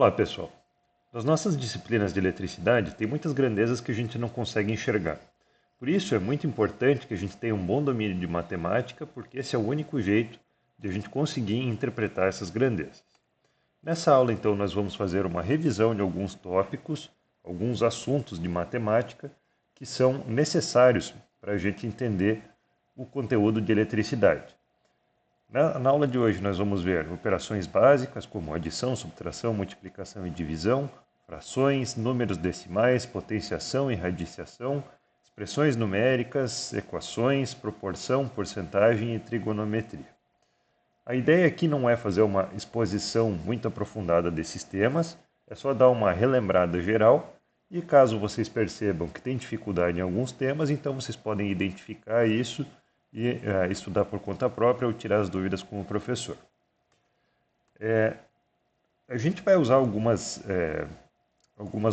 Olá, pessoal. Nas nossas disciplinas de eletricidade, tem muitas grandezas que a gente não consegue enxergar. Por isso, é muito importante que a gente tenha um bom domínio de matemática, porque esse é o único jeito de a gente conseguir interpretar essas grandezas. Nessa aula, então, nós vamos fazer uma revisão de alguns tópicos, alguns assuntos de matemática que são necessários para a gente entender o conteúdo de eletricidade. Na aula de hoje nós vamos ver operações básicas como adição, subtração, multiplicação e divisão, frações, números decimais, potenciação e radiciação, expressões numéricas, equações, proporção, porcentagem e trigonometria. A ideia aqui não é fazer uma exposição muito aprofundada desses temas, é só dar uma relembrada geral e caso vocês percebam que tem dificuldade em alguns temas, então vocês podem identificar isso e estudar por conta própria ou tirar as dúvidas com o professor. A gente vai usar algumas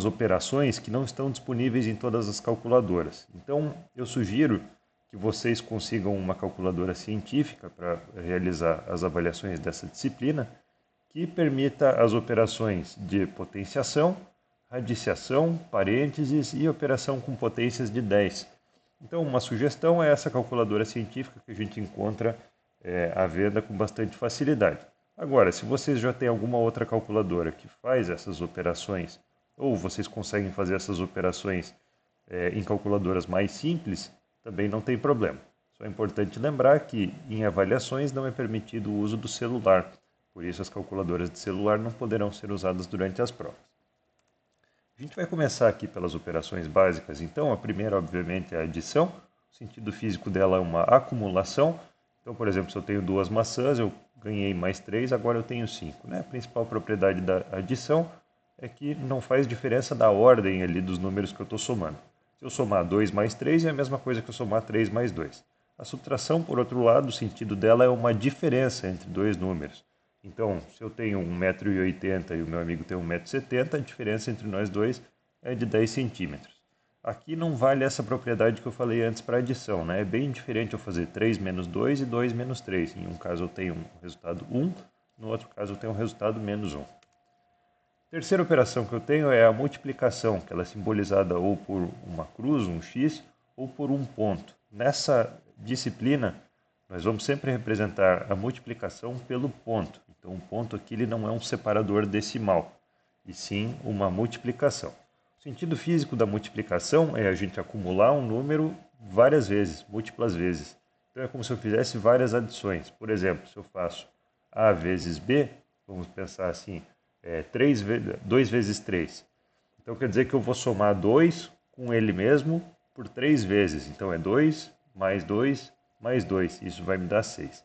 operações que não estão disponíveis em todas as calculadoras. Então, eu sugiro que vocês consigam uma calculadora científica para realizar as avaliações dessa disciplina, que permita as operações de potenciação, radiciação, parênteses e operação com potências de 10. Então, uma sugestão é essa calculadora científica que a gente encontra à venda com bastante facilidade. Agora, se vocês já têm alguma outra calculadora que faz essas operações, ou vocês conseguem fazer essas operações em calculadoras mais simples, também não tem problema. Só é importante lembrar que em avaliações não é permitido o uso do celular, por isso as calculadoras de celular não poderão ser usadas durante as provas. A gente vai começar aqui pelas operações básicas, então a primeira obviamente é a adição, o sentido físico dela é uma acumulação, então por exemplo se eu tenho duas maçãs, eu ganhei mais 3, agora eu tenho 5. Né? A principal propriedade da adição é que não faz diferença da ordem ali dos números que eu estou somando. Se eu somar 2 mais 3 é a mesma coisa que eu somar 3 mais 2. A subtração, por outro lado, o sentido dela é uma diferença entre dois números. Então, se eu tenho 1,80 m e o meu amigo tem 1,70 m, a diferença entre nós dois é de 10 centímetros. Aqui não vale essa propriedade que eu falei antes para adição, né? É bem diferente eu fazer 3 menos 2 e 2 menos 3. Em um caso eu tenho um resultado 1, no outro caso eu tenho um resultado menos 1. A terceira operação que eu tenho é a multiplicação, que ela é simbolizada ou por uma cruz, um X, ou por um ponto. Nessa disciplina, nós vamos sempre representar a multiplicação pelo ponto. Então, o ponto aqui ele não é um separador decimal, e sim uma multiplicação. O sentido físico da multiplicação é a gente acumular um número várias vezes, múltiplas vezes. Então, é como se eu fizesse várias adições. Por exemplo, se eu faço A vezes B, vamos pensar assim, 2 vezes 3. Então, quer dizer que eu vou somar 2 com ele mesmo por 3 vezes. Então, é 2 mais 2 mais 2. Isso vai me dar 6.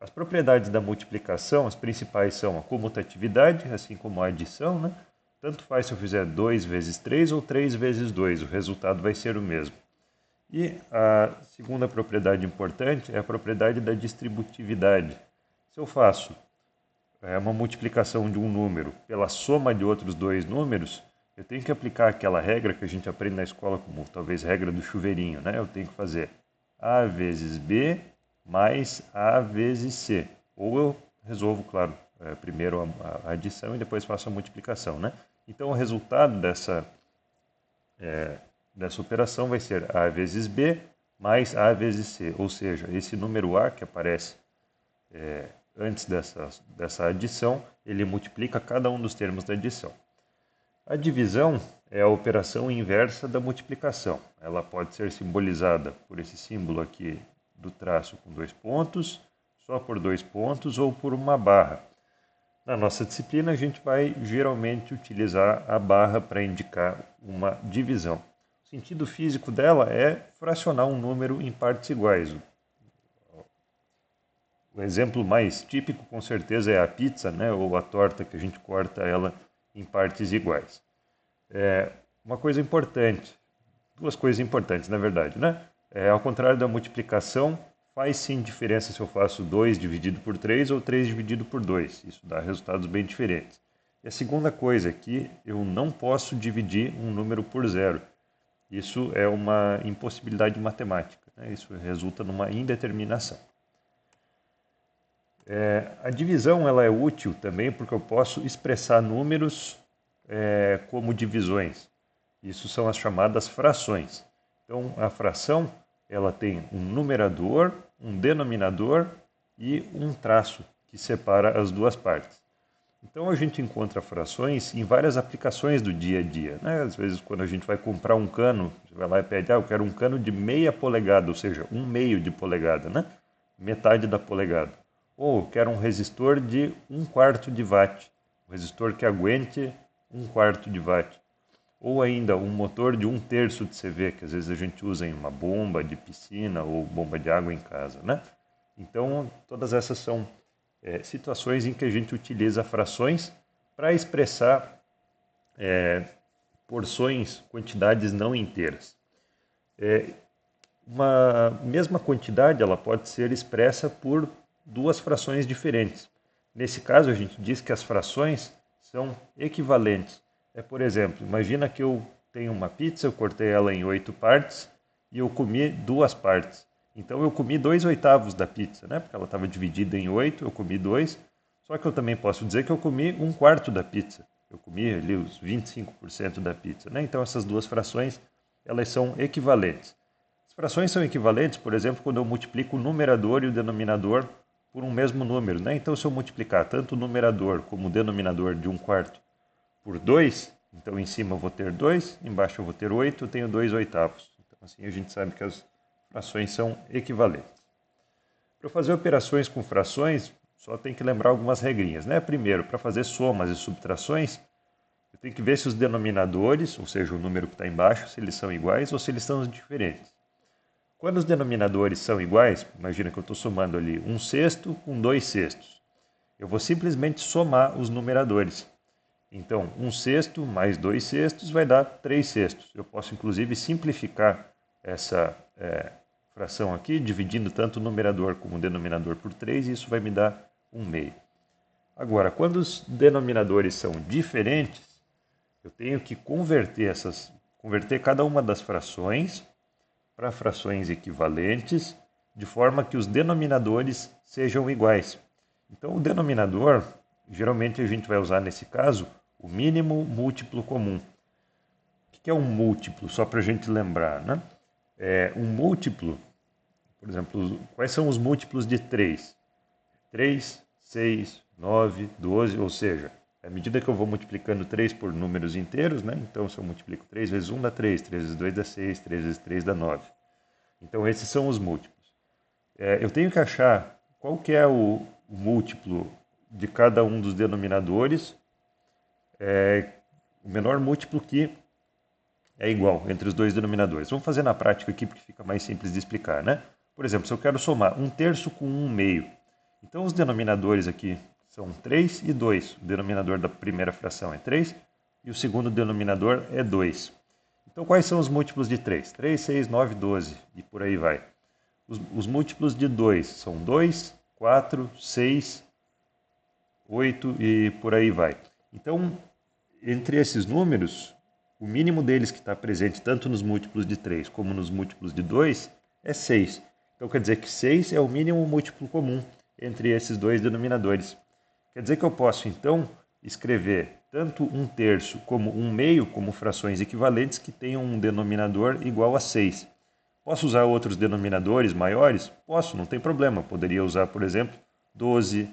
As propriedades da multiplicação, as principais são a comutatividade, assim como a adição, né? Tanto faz se eu fizer 2 vezes 3 ou 3 vezes 2, o resultado vai ser o mesmo. E a segunda propriedade importante é a propriedade da distributividade. Se eu faço uma multiplicação de um número pela soma de outros dois números, eu tenho que aplicar aquela regra que a gente aprende na escola como talvez regra do chuveirinho, né? Eu tenho que fazer A vezes B mais A vezes C. Ou eu resolvo, claro, primeiro a adição e depois faço a multiplicação, né? Então o resultado dessa operação vai ser A vezes B mais A vezes C. Ou seja, esse número A que aparece antes dessa adição, ele multiplica cada um dos termos da adição. A divisão é a operação inversa da multiplicação. Ela pode ser simbolizada por esse símbolo aqui do traço com 2 pontos, só por 2 pontos ou por uma barra. Na nossa disciplina, a gente vai geralmente utilizar a barra para indicar uma divisão. O sentido físico dela é fracionar um número em partes iguais. O exemplo mais típico, com certeza, é a pizza, né? Ou a torta, que a gente corta ela em partes iguais. Uma coisa importante, duas coisas importantes, na verdade, né? Ao contrário da multiplicação, faz sim diferença se eu faço 2 dividido por 3 ou 3 dividido por 2. Isso dá resultados bem diferentes. E a segunda coisa é que eu não posso dividir um número por zero. Isso é uma impossibilidade matemática, né? Isso resulta numa indeterminação. A divisão ela é útil também porque eu posso expressar números como divisões. Isso são as chamadas frações. Então, a fração ela tem um numerador, um denominador e um traço que separa as duas partes. Então, a gente encontra frações em várias aplicações do dia a dia, né? Às vezes, quando a gente vai comprar um cano, você vai lá e pede, eu quero um cano de meia polegada, ou seja, um meio de polegada, né? Metade da polegada. Ou eu quero um resistor de 1/4 de watt, um resistor que aguente 1/4 de watt. Ou ainda um motor de 1/3 de CV, que às vezes a gente usa em uma bomba de piscina ou bomba de água em casa, né? Então, todas essas são situações em que a gente utiliza frações para expressar porções, quantidades não inteiras. Uma mesma quantidade ela pode ser expressa por duas frações diferentes. Nesse caso, a gente diz que as frações são equivalentes. Por exemplo, imagina que eu tenho uma pizza, eu cortei ela em 8 partes e eu comi 2 partes. Então eu comi 2/8 da pizza, né? Porque ela estava dividida em 8, eu comi 2. Só que eu também posso dizer que eu comi 1/4 da pizza. Eu comi ali os 25% da pizza, né? Então essas duas frações, elas são equivalentes. As frações são equivalentes, por exemplo, quando eu multiplico o numerador e o denominador por um mesmo número, né? Então se eu multiplicar tanto o numerador como o denominador de 1/4 por 2, então em cima eu vou ter 2, embaixo eu vou ter 8, eu tenho 2/8. Então assim a gente sabe que as frações são equivalentes. Para fazer operações com frações, só tem que lembrar algumas regrinhas, né? Primeiro, para fazer somas e subtrações, eu tenho que ver se os denominadores, ou seja, o número que está embaixo, se eles são iguais ou se eles são diferentes. Quando os denominadores são iguais, imagina que eu estou somando ali 1/6 com 2/6. Eu vou simplesmente somar os numeradores. Então, 1/6 mais 2/6 vai dar 3/6. Eu posso, inclusive, simplificar essa fração aqui, dividindo tanto o numerador como o denominador por 3, e isso vai me dar 1/2. Agora, quando os denominadores são diferentes, eu tenho que converter cada uma das frações para frações equivalentes, de forma que os denominadores sejam iguais. Então, o denominador, geralmente a gente vai usar nesse caso o mínimo múltiplo comum. O que é um múltiplo? Só para a gente lembrar, né? Um múltiplo, por exemplo, quais são os múltiplos de 3? 3, 6, 9, 12, ou seja, à medida que eu vou multiplicando 3 por números inteiros, né? Então se eu multiplico 3 vezes 1 dá 3, 3 vezes 2 dá 6, 3 vezes 3 dá 9. Então esses são os múltiplos. Eu tenho que achar qual que é o múltiplo de cada um dos denominadores, o menor múltiplo que é igual entre os dois denominadores. Vamos fazer na prática aqui porque fica mais simples de explicar, né? Por exemplo, se eu quero somar 1/3 com 1/2, então os denominadores aqui são 3 e 2. O denominador da primeira fração é 3 e o segundo denominador é 2. Então quais são os múltiplos de 3? 3, 6, 9, 12 e por aí vai. Os múltiplos de 2 são 2, 4, 6, 8 e por aí vai. Então, entre esses números, o mínimo deles que está presente tanto nos múltiplos de 3 como nos múltiplos de 2 é 6. Então quer dizer que 6 é o mínimo múltiplo comum entre esses dois denominadores. Quer dizer que eu posso então escrever tanto 1/3 como 1/2 como frações equivalentes que tenham um denominador igual a 6. Posso usar outros denominadores maiores? Posso, não tem problema. Poderia usar, por exemplo, 12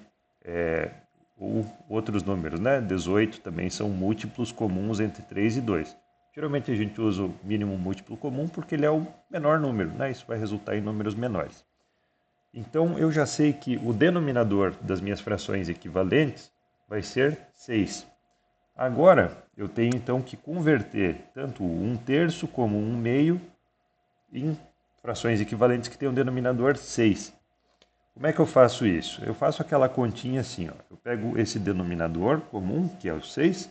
ou outros números, né? 18 também são múltiplos comuns entre 3 e 2. Geralmente a gente usa o mínimo múltiplo comum porque ele é o menor número, né? Isso vai resultar em números menores. Então eu já sei que o denominador das minhas frações equivalentes vai ser 6. Agora eu tenho então que converter tanto o 1/3 como o 1/2 em frações equivalentes que têm um denominador 6. Como é que eu faço isso? Eu faço aquela continha assim, ó. Eu pego esse denominador comum, que é o 6,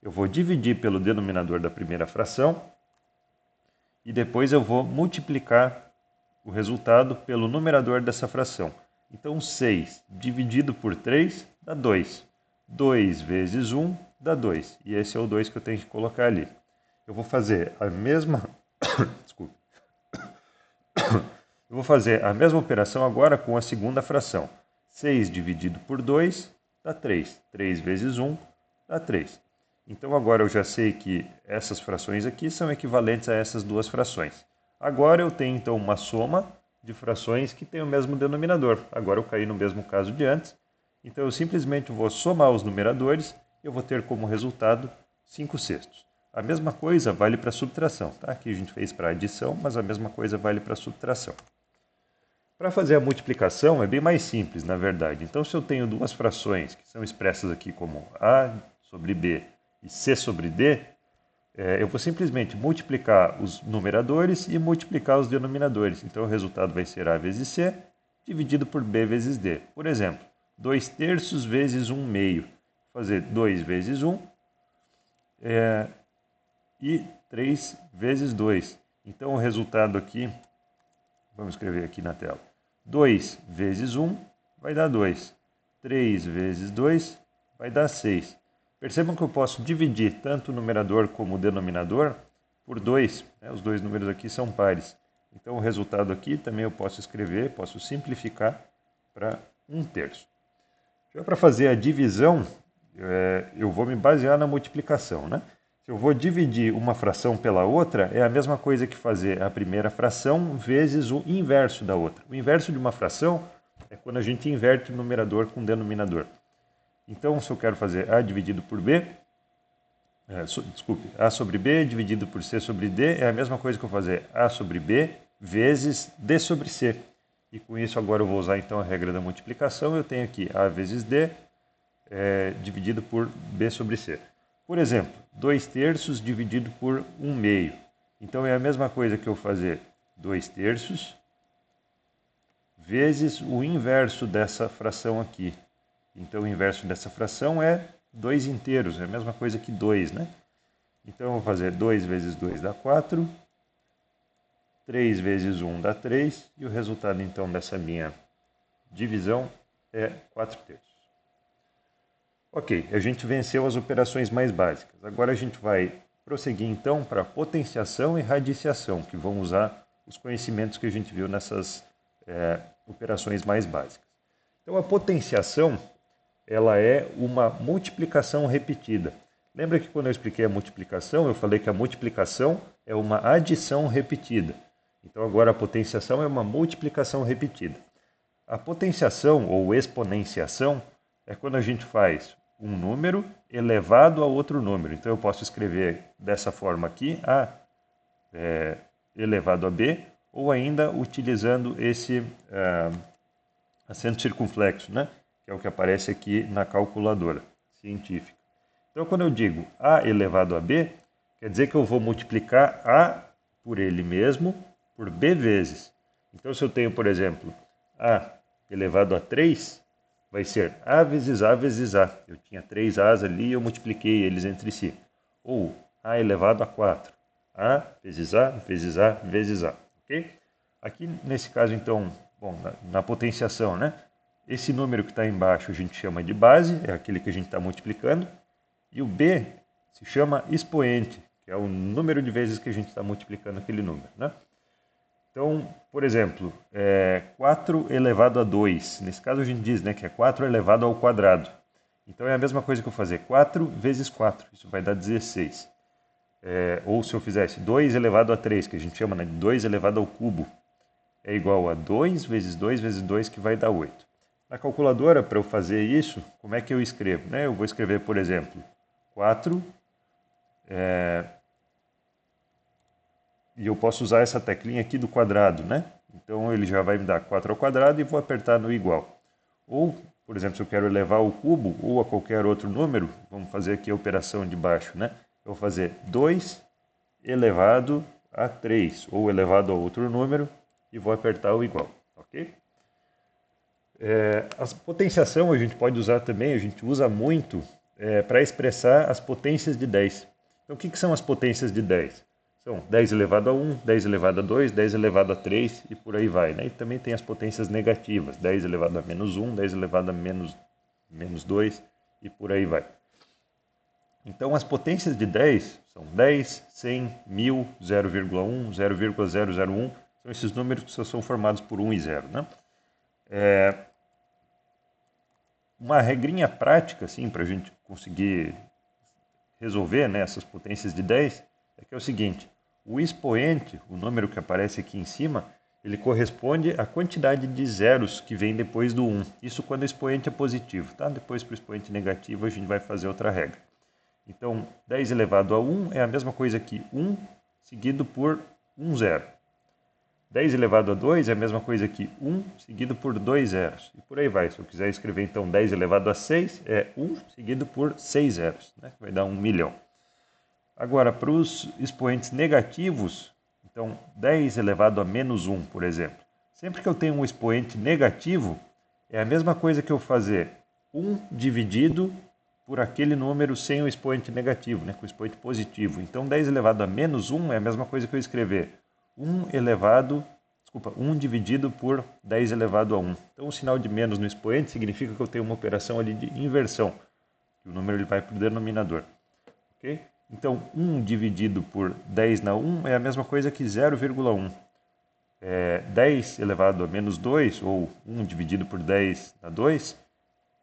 eu vou dividir pelo denominador da primeira fração e depois eu vou multiplicar o resultado pelo numerador dessa fração. Então 6 dividido por 3 dá 2. 2 vezes 1 dá 2. E esse é o 2 que eu tenho que colocar ali. Eu vou fazer a mesma... Desculpa. Eu vou fazer a mesma operação agora com a segunda fração. 6 dividido por 2 dá 3. 3 vezes 1 dá 3. Então agora eu já sei que essas frações aqui são equivalentes a essas duas frações. Agora eu tenho então uma soma de frações que tem o mesmo denominador. Agora eu caí no mesmo caso de antes. Então eu simplesmente vou somar os numeradores e eu vou ter como resultado 5/6. A mesma coisa vale para a subtração. Tá? Aqui a gente fez para adição, mas a mesma coisa vale para a subtração. Para fazer a multiplicação é bem mais simples, na verdade. Então se eu tenho duas frações que são expressas aqui como A sobre B e C sobre D, eu vou simplesmente multiplicar os numeradores e multiplicar os denominadores. Então o resultado vai ser A vezes C dividido por B vezes D. Por exemplo, 2/3 vezes 1/2. Vou fazer 2 vezes 1 e 3 vezes 2. Então o resultado aqui, vamos escrever aqui na tela, 2 vezes 1 vai dar 2. 3 vezes 2 vai dar 6. Percebam que eu posso dividir tanto o numerador como o denominador por 2. Né? Os dois números aqui são pares. Então o resultado aqui também eu posso escrever, posso simplificar para 1/3. Já para fazer a divisão, eu vou me basear na multiplicação. Né? Se eu vou dividir uma fração pela outra, é a mesma coisa que fazer a primeira fração vezes o inverso da outra. O inverso de uma fração é quando a gente inverte o numerador com o denominador. Então, se eu quero fazer A dividido por B, A sobre B dividido por C sobre D, é a mesma coisa que eu fazer A sobre B vezes D sobre C. E com isso agora eu vou usar então a regra da multiplicação. Eu tenho aqui A vezes D dividido por B sobre C. Por exemplo, 2/3 dividido por 1/2. Então é a mesma coisa que eu fazer 2/3 vezes o inverso dessa fração aqui. Então o inverso dessa fração é 2/2, é a mesma coisa que 2, né? Então eu vou fazer 2 vezes 2 dá 4, 3 vezes 1 dá 3, e o resultado então dessa minha divisão é 4/3. Ok, a gente venceu as operações mais básicas. Agora a gente vai prosseguir então para potenciação e radiciação, que vão usar os conhecimentos que a gente viu nessas operações mais básicas. Então a potenciação, ela é uma multiplicação repetida. Lembra que quando eu expliquei a multiplicação, eu falei que a multiplicação é uma adição repetida. Então agora a potenciação é uma multiplicação repetida. A potenciação ou exponenciação é quando a gente faz um número elevado a outro número. Então eu posso escrever dessa forma aqui, A elevado a B, ou ainda utilizando esse acento circunflexo, né? Que é o que aparece aqui na calculadora científica. Então, quando eu digo A elevado a B, quer dizer que eu vou multiplicar A por ele mesmo por B vezes. Então, se eu tenho, por exemplo, A elevado a 3, vai ser A vezes A vezes A. Eu tinha 3 A's ali e eu multipliquei eles entre si. Ou A elevado a 4. A vezes A vezes A vezes A. Ok? Aqui, nesse caso, então, bom, na potenciação, né? Esse número que está embaixo a gente chama de base, é aquele que a gente está multiplicando. E o B se chama expoente, que é o número de vezes que a gente está multiplicando aquele número, né? Então, por exemplo, 4 elevado a 2. Nesse caso a gente diz, né, que é 4 elevado ao quadrado. Então é a mesma coisa que eu fazer 4 vezes 4. Isso vai dar 16. Ou se eu fizesse 2 elevado a 3, que a gente chama, né, de 2 elevado ao cubo, é igual a 2 vezes 2 vezes 2, que vai dar 8. Na calculadora, para eu fazer isso, como é que eu escrevo? Né? Eu vou escrever, por exemplo, 4, e eu posso usar essa teclinha aqui do quadrado, né? Então ele já vai me dar 4 ao quadrado e vou apertar no igual. Ou, por exemplo, se eu quero elevar ao cubo ou a qualquer outro número, vamos fazer aqui a operação de baixo, né? Eu vou fazer 2 elevado a 3, ou elevado a outro número, e vou apertar o igual, ok? A potenciação a gente pode usar também, a gente usa muito para expressar as potências de 10. Então, o que são as potências de 10? São 10 elevado a 1, 10 elevado a 2, 10 elevado a 3 e por aí vai. Né? E também tem as potências negativas, 10 elevado a menos 1, 10 elevado a menos 2 e por aí vai. Então, as potências de 10 são 10, 100, 1000, 0,1, 0,001. São esses números que só são formados por 1 e 0. Né? uma regrinha prática, assim, para a gente conseguir resolver, né, essas potências de 10, é que é o seguinte: o expoente, o número que aparece aqui em cima, ele corresponde à quantidade de zeros que vem depois do 1. Isso quando o expoente é positivo, tá? Depois, para o expoente negativo, a gente vai fazer outra regra. Então, 10 elevado a 1 é a mesma coisa que 1 seguido por 1 zero. 10 elevado a 2 é a mesma coisa que 1 seguido por 2 zeros. E por aí vai. Se eu quiser escrever, então, 10 elevado a 6 é 1 seguido por 6 zeros, né? Vai dar 1 milhão. Agora, para os expoentes negativos, então 10 elevado a menos 1, por exemplo. Sempre que eu tenho um expoente negativo, é a mesma coisa que eu fazer 1 dividido por aquele número sem o expoente negativo, né, com o expoente positivo. Então 10 elevado a menos 1 é a mesma coisa que eu escrever 1 dividido por 10 elevado a 1. Então o sinal de menos no expoente significa que eu tenho uma operação ali de inversão, que o número ele vai para o denominador. Okay? Então 1 dividido por 10 na 1 é a mesma coisa que 0,1. 10 elevado a menos 2, ou 1 dividido por 10 na 2,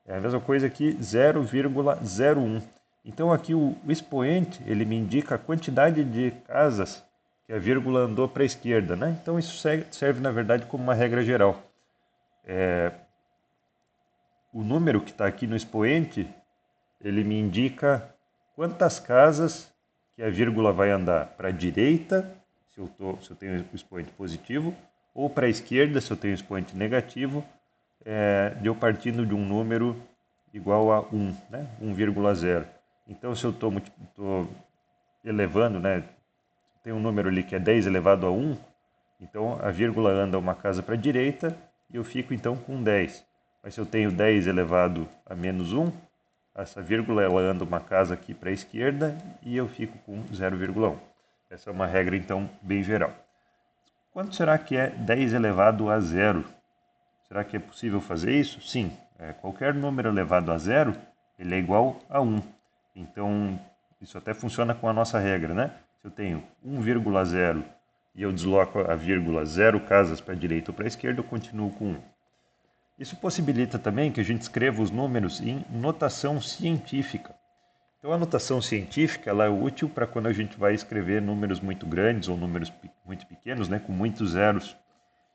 é a mesma coisa que 0,01. Então aqui o expoente ele me indica a quantidade de casas que a vírgula andou para a esquerda, né? Então isso serve na verdade como uma regra geral. O número que está aqui no expoente ele me indica quantas casas que a vírgula vai andar para a direita, se eu tenho o expoente positivo, ou para a esquerda, se eu tenho o expoente negativo, eu partindo de um número igual a 1, né? 1,0. Então, se eu estou elevando, né? Tem um número ali que é 10 elevado a 1, então a vírgula anda uma casa para a direita e eu fico então com 10. Mas se eu tenho 10 elevado a menos 1, essa vírgula ela anda uma casa aqui para a esquerda e eu fico com 0,1. Essa é uma regra então bem geral. Quanto será que é 10 elevado a 0? Será que é possível fazer isso? Sim. Qualquer número elevado a 0 ele é igual a 1. Então, isso até funciona com a nossa regra, né? Se eu tenho 1,0 e eu desloco a vírgula 0 casas para a direita ou para a esquerda, eu continuo com 1. Isso possibilita também que a gente escreva os números em notação científica. Então, a notação científica ela é útil para quando a gente vai escrever números muito grandes ou números muito pequenos, né, com muitos zeros.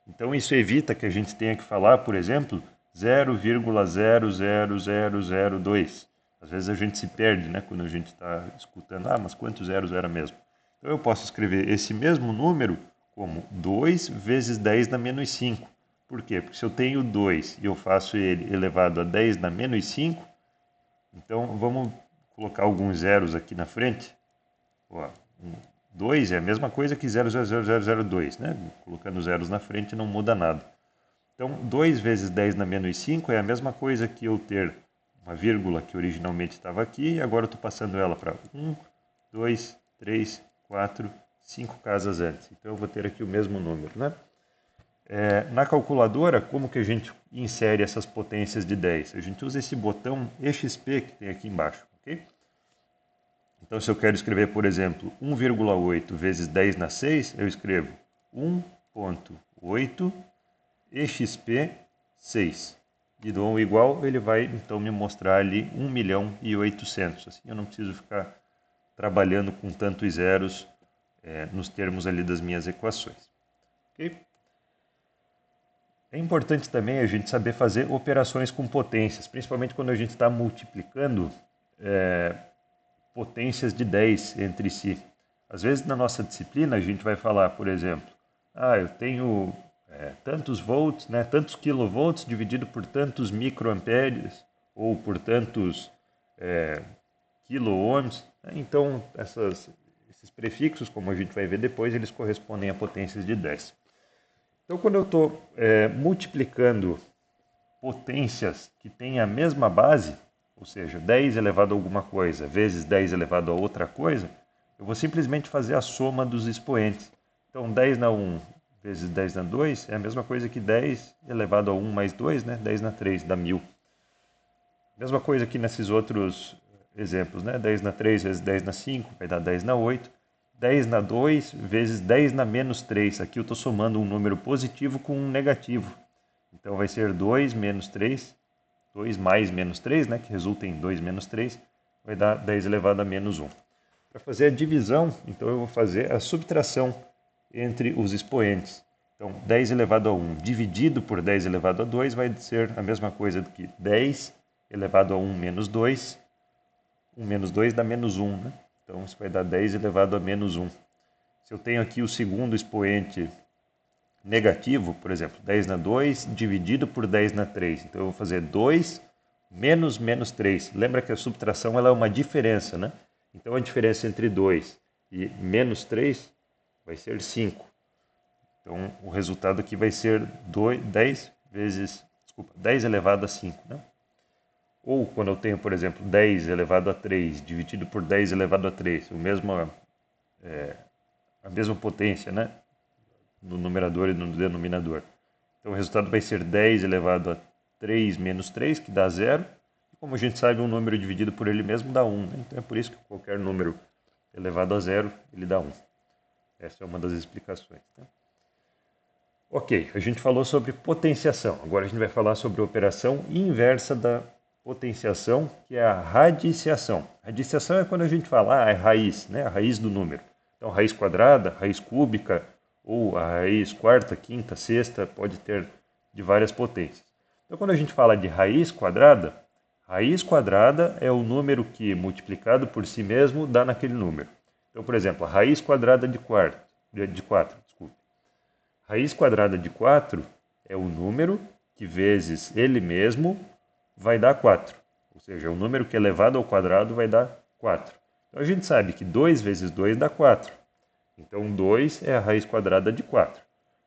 Então, isso evita que a gente tenha que falar, por exemplo, 0,00002. Às vezes a gente se perde, né, quando a gente está escutando, mas quantos zeros era mesmo? Então, eu posso escrever esse mesmo número como 2 vezes 10 na menos 5. Por quê? Porque se eu tenho 2 e eu faço ele elevado a 10 na menos 5, então vamos colocar alguns zeros aqui na frente. 2 é a mesma coisa que 0,00002, né? Colocando zeros na frente não muda nada. Então, 2 vezes 10 na menos 5 é a mesma coisa que eu ter uma vírgula que originalmente estava aqui e agora eu estou passando ela para 1, 2, 3, 4, 5 casas antes. Então, eu vou ter aqui o mesmo número, né? Na calculadora, como que a gente insere essas potências de 10? A gente usa esse botão EXP que tem aqui embaixo, ok? Então, se eu quero escrever, por exemplo, 1,8 vezes 10 na 6, eu escrevo 1,8 exp 6. E dou um igual, ele vai então me mostrar ali 1.800.000. Assim eu não preciso ficar trabalhando com tantos zeros nos termos ali das minhas equações. Ok? É importante também a gente saber fazer operações com potências, principalmente quando a gente está multiplicando potências de 10 entre si. Às vezes na nossa disciplina a gente vai falar, por exemplo, eu tenho tantos volts, né, tantos kilovolts dividido por tantos microamperes ou por tantos quilo-ohms. Então esses prefixos, como a gente vai ver depois, eles correspondem a potências de 10. Então quando eu estou multiplicando potências que têm a mesma base, ou seja, 10 elevado a alguma coisa vezes 10 elevado a outra coisa, eu vou simplesmente fazer a soma dos expoentes. Então 10 na 1 vezes 10 na 2 é a mesma coisa que 10 elevado a 1 mais 2, né? 10 na 3 dá 1000. Mesma coisa aqui nesses outros exemplos, né? 10 na 3 vezes 10 na 5 vai dar 10 na 8. 10 na 2 vezes 10 na menos 3. Aqui eu estou somando um número positivo com um negativo. Então vai ser 2 menos 3 2 mais menos 3, né, que resulta em 2 menos 3, vai dar 10 elevado a menos 1. Para fazer a divisão, então eu vou fazer a subtração entre os expoentes. Então, 10 elevado a 1 dividido por 10 elevado a 2 vai ser a mesma coisa do que 10 elevado a 1 menos 2. 1 menos 2 dá menos 1, né? Então, isso vai dar 10 elevado a menos 1. Se eu tenho aqui o segundo expoente negativo, por exemplo, 10 na 2 dividido por 10 na 3. Então, eu vou fazer 2 menos menos 3. Lembra que a subtração ela é uma diferença, né? Então, a diferença entre 2 e menos 3 vai ser 5. Então, o resultado aqui vai ser 10 elevado a 5, né? Ou quando eu tenho, por exemplo, 10 elevado a 3 dividido por 10 elevado a 3, a mesma potência, né? No numerador e no denominador. Então, o resultado vai ser 10 elevado a 3 menos 3, que dá 0. E como a gente sabe, um número dividido por ele mesmo dá 1, né? Então, é por isso que qualquer número elevado a 0, ele dá 1. Essa é uma das explicações, tá? Ok, a gente falou sobre potenciação. Agora a gente vai falar sobre a operação inversa da potenciação, que é a radiciação. Radiciação é quando a gente fala, é raiz, né? A raiz do número. Então, raiz quadrada, raiz cúbica, ou a raiz quarta, quinta, sexta, pode ter de várias potências. Então, quando a gente fala de raiz quadrada é o número que, multiplicado por si mesmo, dá naquele número. Então, por exemplo, a raiz quadrada de 4. Raiz quadrada de 4 é o número que vezes ele mesmo vai dar 4. Ou seja, o número que é elevado ao quadrado vai dar 4. Então a gente sabe que 2 vezes 2 dá 4. Então 2 é a raiz quadrada de 4.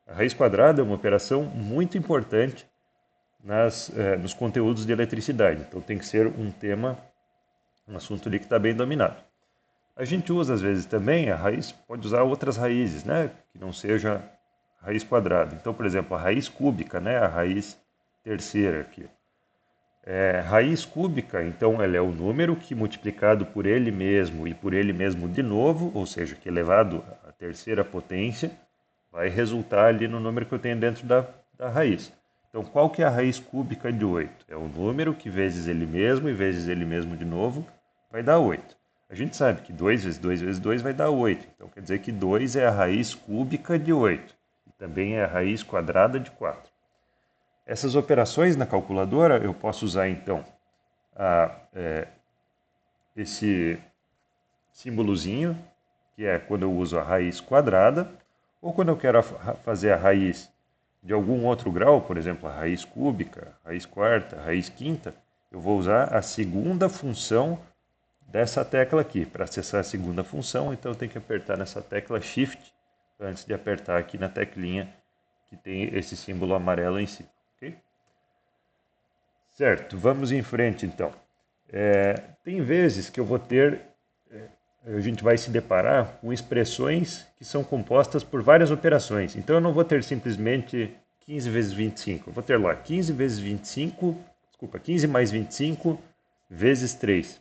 A raiz quadrada é uma operação muito importante nos conteúdos de eletricidade. Então tem que ser um assunto ali que está bem dominado. A gente usa às vezes também a raiz, pode usar outras raízes, né, que não seja raiz quadrada. Então, por exemplo, a raiz cúbica, né, a raiz terceira aqui. Raiz cúbica, então, ela é o número que multiplicado por ele mesmo e por ele mesmo de novo, ou seja, que elevado à terceira potência, vai resultar ali no número que eu tenho dentro da raiz. Então, qual que é a raiz cúbica de 8? É o número que vezes ele mesmo e vezes ele mesmo de novo vai dar 8. A gente sabe que 2 vezes 2 vezes 2 vai dar 8. Então, quer dizer que 2 é a raiz cúbica de 8. E também é a raiz quadrada de 4. Essas operações na calculadora eu posso usar então esse símbolozinho, que é quando eu uso a raiz quadrada, ou quando eu quero fazer a raiz de algum outro grau, por exemplo, a raiz cúbica, raiz quarta, raiz quinta, eu vou usar a segunda função dessa tecla aqui. Para acessar a segunda função, então eu tenho que apertar nessa tecla Shift antes de apertar aqui na teclinha que tem esse símbolo amarelo em cima. Okay? Certo, vamos em frente então. Tem vezes que eu vou ter, a gente vai se deparar com expressões que são compostas por várias operações. Então eu não vou ter simplesmente 15 vezes 25. Eu vou ter lá 15 mais 25 vezes 3.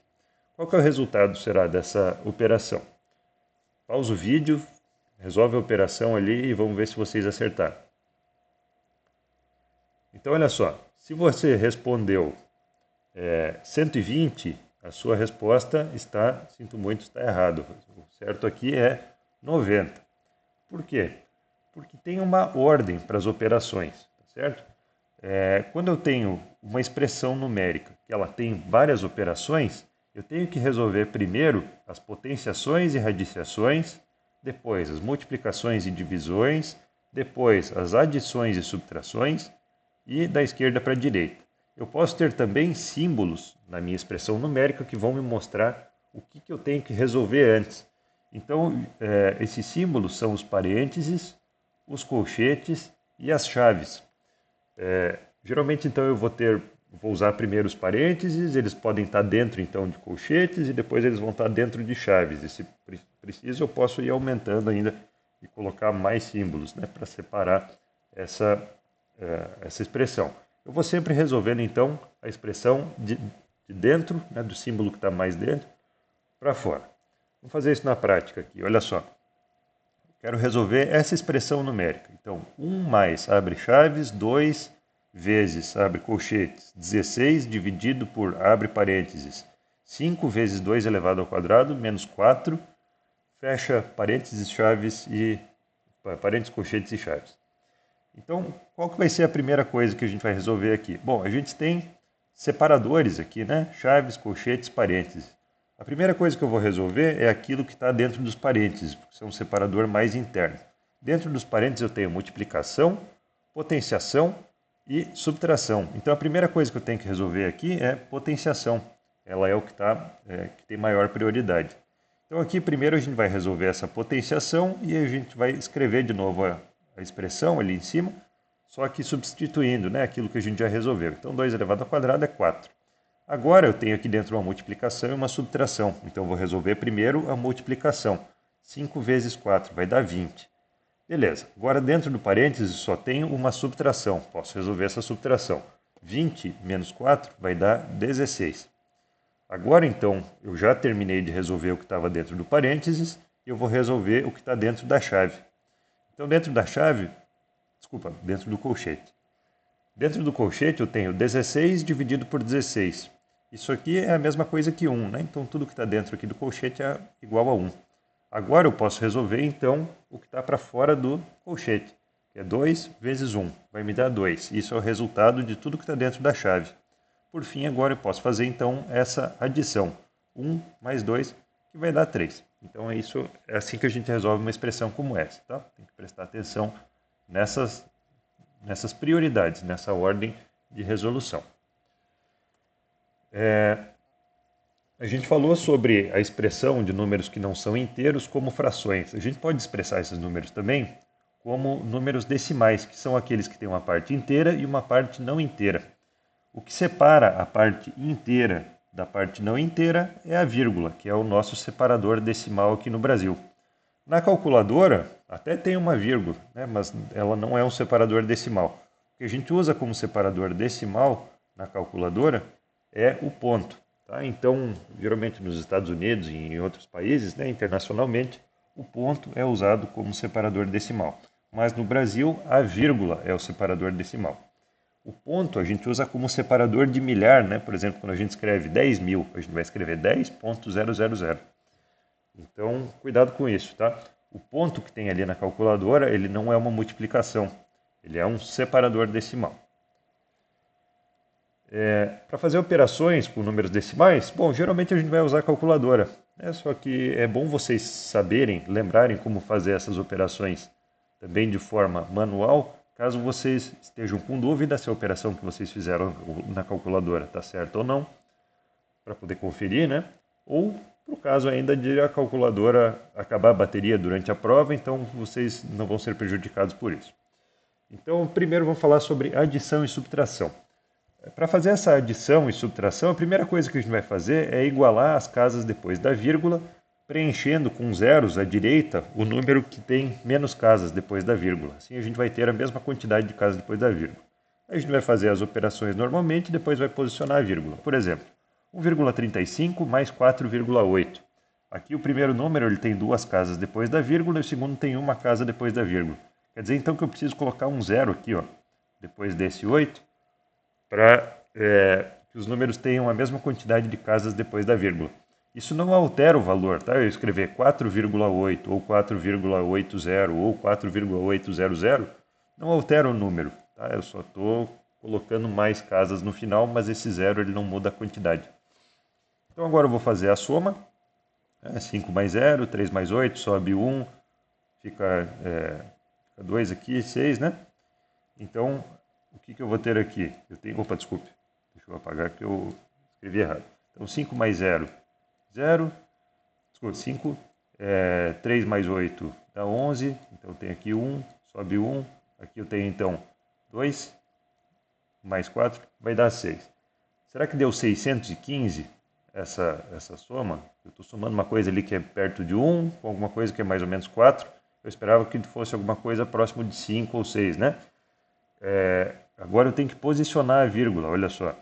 Qual que é o resultado será dessa operação? Pausa o vídeo, resolve a operação ali e vamos ver se vocês acertaram. Então, olha só, se você respondeu 120, a sua resposta está, sinto muito, está errado. O certo aqui é 90. Por quê? Porque tem uma ordem para as operações, tá certo? Quando eu tenho uma expressão numérica que ela tem várias operações, eu tenho que resolver primeiro as potenciações e radiciações, depois as multiplicações e divisões, depois as adições e subtrações, e da esquerda para a direita. Eu posso ter também símbolos na minha expressão numérica que vão me mostrar o que eu tenho que resolver antes. Então, esses símbolos são os parênteses, os colchetes e as chaves. Geralmente, então, eu vou usar primeiro os parênteses, eles podem estar dentro, então, de colchetes e depois eles vão estar dentro de chaves. E se preciso, eu posso ir aumentando ainda e colocar mais símbolos, né, para separar essa expressão. Eu vou sempre resolvendo, então, a expressão de dentro, né, do símbolo que está mais dentro, para fora. Vamos fazer isso na prática aqui, olha só. Quero resolver essa expressão numérica. Então, 1 mais abre chaves, 2 vezes, abre colchetes, 16 dividido por, abre parênteses, 5 vezes 2 elevado ao quadrado, menos 4, fecha parênteses, chaves e parênteses, colchetes e chaves. Então, qual que vai ser a primeira coisa que a gente vai resolver aqui? Bom, a gente tem separadores aqui, né? Chaves, colchetes, parênteses. A primeira coisa que eu vou resolver é aquilo que está dentro dos parênteses, porque isso é um separador mais interno. Dentro dos parênteses eu tenho multiplicação, potenciação e subtração. Então a primeira coisa que eu tenho que resolver aqui é potenciação. Ela é o que, que tem maior prioridade. Então aqui primeiro a gente vai resolver essa potenciação e a gente vai escrever de novo a expressão ali em cima, só que substituindo, né, aquilo que a gente já resolveu. Então 2 elevado ao quadrado é 4. Agora eu tenho aqui dentro uma multiplicação e uma subtração. Então eu vou resolver primeiro a multiplicação. 5 vezes 4 vai dar 20. Beleza. Agora dentro do parênteses só tenho uma subtração. Posso resolver essa subtração. 20 menos 4 vai dar 16. Agora então eu já terminei de resolver o que estava dentro do parênteses e eu vou resolver o que está dentro da chave. Então dentro da chave, dentro do colchete. Dentro do colchete eu tenho 16 dividido por 16. Isso aqui é a mesma coisa que 1, né? Então tudo que está dentro aqui do colchete é igual a 1. Agora eu posso resolver então o que está para fora do colchete, que é 2 vezes 1, vai me dar 2. Isso é o resultado de tudo que está dentro da chave. Por fim, agora eu posso fazer então essa adição, 1 mais 2, que vai dar 3. Então é assim que a gente resolve uma expressão como essa, tá? Tem que prestar atenção nessas prioridades, nessa ordem de resolução. A gente falou sobre a expressão de números que não são inteiros como frações. A gente pode expressar esses números também como números decimais, que são aqueles que têm uma parte inteira e uma parte não inteira. O que separa a parte inteira da parte não inteira é a vírgula, que é o nosso separador decimal aqui no Brasil. Na calculadora, até tem uma vírgula, né, mas ela não é um separador decimal. O que a gente usa como separador decimal na calculadora é o ponto. Tá? Então, geralmente nos Estados Unidos e em outros países, né, internacionalmente, o ponto é usado como separador decimal. Mas no Brasil, a vírgula é o separador decimal. O ponto a gente usa como separador de milhar, né? Por exemplo, quando a gente escreve 10.000, a gente vai escrever 10.000. Então, cuidado com isso, tá? O ponto que tem ali na calculadora, ele não é uma multiplicação, ele é um separador decimal. Para fazer operações com números decimais, bom, geralmente a gente vai usar a calculadora. Só que é bom vocês saberem, lembrarem como fazer essas operações também de forma manual, caso vocês estejam com dúvida se a operação que vocês fizeram na calculadora está certa ou não, para poder conferir, né? Ou para o caso ainda de a calculadora acabar a bateria durante a prova, então vocês não vão ser prejudicados por isso. Então, primeiro vamos falar sobre adição e subtração. Para fazer essa adição e subtração, a primeira coisa que a gente vai fazer é igualar as casas depois da vírgula, preenchendo com zeros à direita o número que tem menos casas depois da vírgula. Assim a gente vai ter a mesma quantidade de casas depois da vírgula. A gente vai fazer as operações normalmente e depois vai posicionar a vírgula. Por exemplo, 1,35 mais 4,8. Aqui o primeiro número ele tem 2 casas depois da vírgula e o segundo tem 1 casa depois da vírgula. Quer dizer então que eu preciso colocar um zero aqui, ó, depois desse 8, para que os números tenham a mesma quantidade de casas depois da vírgula. Isso não altera o valor, tá? Eu escrever 4,8 ou 4,80 ou 4,800 não altera o número, tá? Eu só estou colocando mais casas no final, mas esse zero ele não muda a quantidade. Então agora eu vou fazer a soma. 5 mais 0, 3 mais 8, sobe 1, fica 2 aqui, 6, né? Então, o que eu vou ter aqui? Opa, desculpe, deixa eu apagar que eu escrevi errado. Então, 5 mais 0, 0. Desculpe, 5. 3 mais 8 dá 11. Então, tem aqui 1, sobe 1. Aqui eu tenho, então, 2 mais 4 vai dar 6. Será que deu 615 essa soma? Eu estou somando uma coisa ali que é perto de 1, com alguma coisa que é mais ou menos 4. Eu esperava que fosse alguma coisa próximo de 5 ou 6, né? Agora eu tenho que posicionar a vírgula, olha só.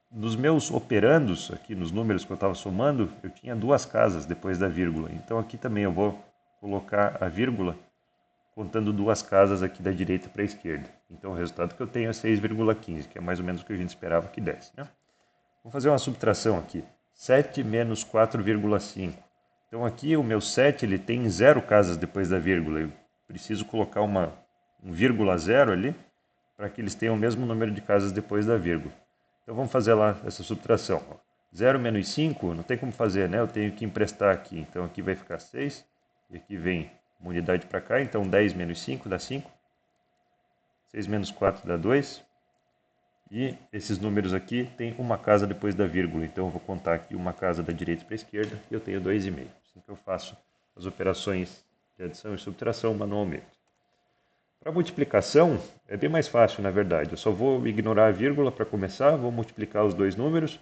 Nos meus operandos, aqui nos números que eu estava somando, eu tinha 2 casas depois da vírgula. Então aqui também eu vou colocar a vírgula contando duas casas aqui da direita para a esquerda. Então o resultado que eu tenho é 6,15, que é mais ou menos o que a gente esperava que desse, né? Vou fazer uma subtração aqui. 7 menos 4,5. Então aqui o meu 7 ele tem 0 casas depois da vírgula. Eu preciso colocar um vírgula 0 ali para que eles tenham o mesmo número de casas depois da vírgula. Então vamos fazer lá essa subtração. 0 menos 5 não tem como fazer, né? Eu tenho que emprestar aqui. Então aqui vai ficar 6. E aqui vem uma unidade para cá. Então 10 menos 5 dá 5. 6 menos 4 dá 2. E esses números aqui tem uma casa depois da vírgula. Então eu vou contar aqui uma casa da direita para a esquerda e eu tenho 2,5. Assim que eu faço as operações de adição e subtração manualmente. Para multiplicação é bem mais fácil, na verdade. Eu só vou ignorar a vírgula para começar, vou multiplicar os dois números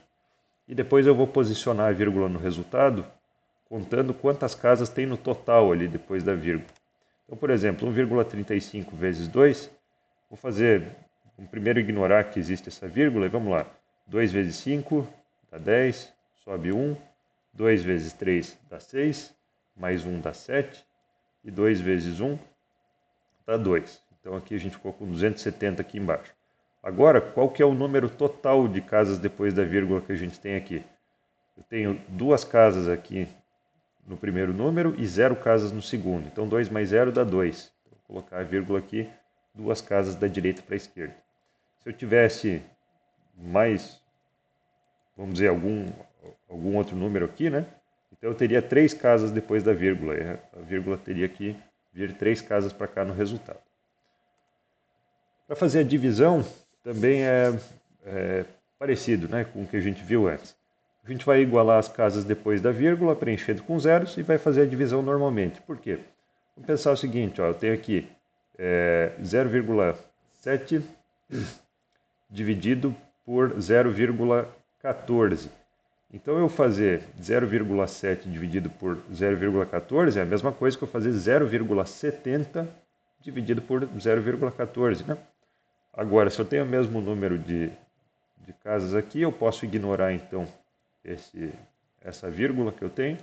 e depois eu vou posicionar a vírgula no resultado, contando quantas casas tem no total ali depois da vírgula. Então, por exemplo, 1,35 vezes 2, vou fazer... Vamos primeiro ignorar que existe essa vírgula e vamos lá. 2 vezes 5 dá 10, sobe 1. 2 vezes 3 dá 6, mais 1 dá 7. E 2 vezes 1 dá 2. Então aqui a gente ficou com 270 aqui embaixo. Agora, qual que é o número total de casas depois da vírgula que a gente tem aqui? Eu tenho duas casas aqui no primeiro número e 0 casas no segundo. Então 2 mais 0 dá 2. Vou colocar a vírgula aqui, duas casas da direita para a esquerda. Se eu tivesse mais, vamos dizer, algum outro número aqui, né? Então eu teria 3 casas depois da vírgula. A vírgula teria que vir 3 casas para cá no resultado. Para fazer a divisão, também é parecido, né, com o que a gente viu antes. A gente vai igualar as casas depois da vírgula, preenchendo com zeros, e vai fazer a divisão normalmente. Por quê? Vamos pensar o seguinte, ó, eu tenho aqui 0,7 dividido por 0,14. Então, eu fazer 0,7 dividido por 0,14 é a mesma coisa que eu fazer 0,70 dividido por 0,14, né? Agora, se eu tenho o mesmo número de casas aqui, eu posso ignorar, então, essa vírgula que eu tenho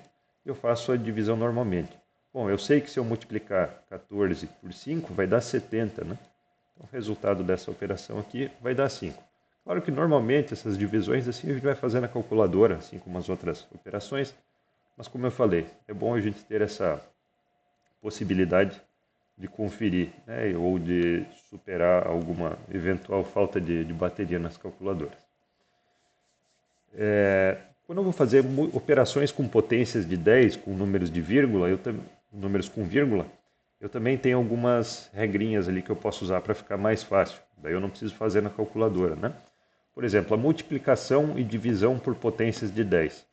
e eu faço a divisão normalmente. Bom, eu sei que se eu multiplicar 14 por 5, vai dar 70, né? Então, o resultado dessa operação aqui vai dar 5. Claro que normalmente essas divisões assim a gente vai fazer na calculadora, assim como as outras operações, mas como eu falei, é bom a gente ter essa possibilidade de conferir, né, ou de superar alguma eventual falta de bateria nas calculadoras. Quando eu vou fazer operações com potências de 10, com números de vírgula, números com vírgula, eu também tenho algumas regrinhas ali que eu posso usar para ficar mais fácil. Daí eu não preciso fazer na calculadora, né? Por exemplo, a multiplicação e divisão por potências de 10.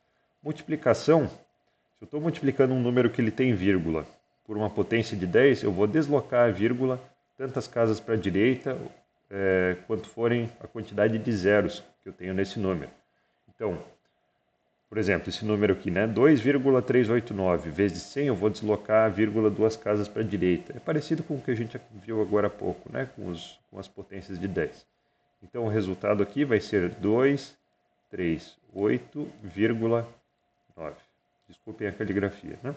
Multiplicação, se eu estou multiplicando um número que ele tem vírgula por uma potência de 10, eu vou deslocar a vírgula tantas casas para a direita quanto forem a quantidade de zeros que eu tenho nesse número. Então, por exemplo, esse número aqui, né, 2,389 vezes 100, eu vou deslocar a vírgula duas casas para a direita. É parecido com o que a gente viu agora há pouco, né, com as potências de 10. Então, o resultado aqui vai ser 238,9. Desculpem a caligrafia, né?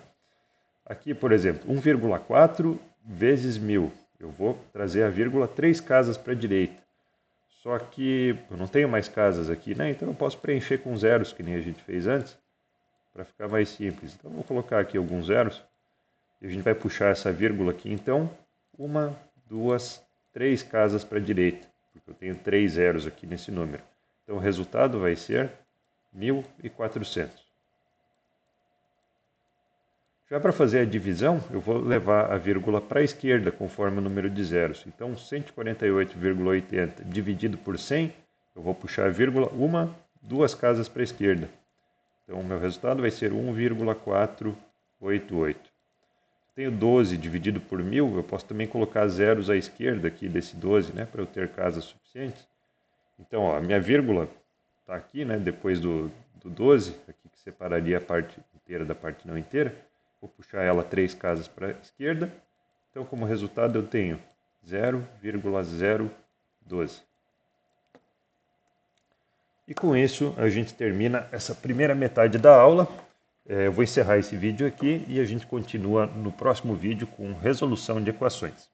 Aqui, por exemplo, 1,4 vezes 1000. Eu vou trazer a vírgula 3 casas para a direita. Só que eu não tenho mais casas aqui, né? Então eu posso preencher com zeros, que nem a gente fez antes, para ficar mais simples. Então eu vou colocar aqui alguns zeros e a gente vai puxar essa vírgula aqui. Então, 1, 2, 3 casas para a direita, porque eu tenho 3 zeros aqui nesse número. Então o resultado vai ser 1.400. Já para fazer a divisão, eu vou levar a vírgula para a esquerda, conforme o número de zeros. Então, 148,80 dividido por 100, eu vou puxar a vírgula 2 casas para a esquerda. Então, o meu resultado vai ser 1,488. Tenho 12 dividido por 1000, eu posso também colocar zeros à esquerda aqui desse 12, né, para eu ter casas suficientes. Então, ó, a minha vírgula está aqui, né, depois do 12, aqui que separaria a parte inteira da parte não inteira. Vou puxar ela 3 casas para a esquerda. Então, como resultado, eu tenho 0,012. E com isso, a gente termina essa primeira metade da aula. Eu vou encerrar esse vídeo aqui e a gente continua no próximo vídeo com resolução de equações.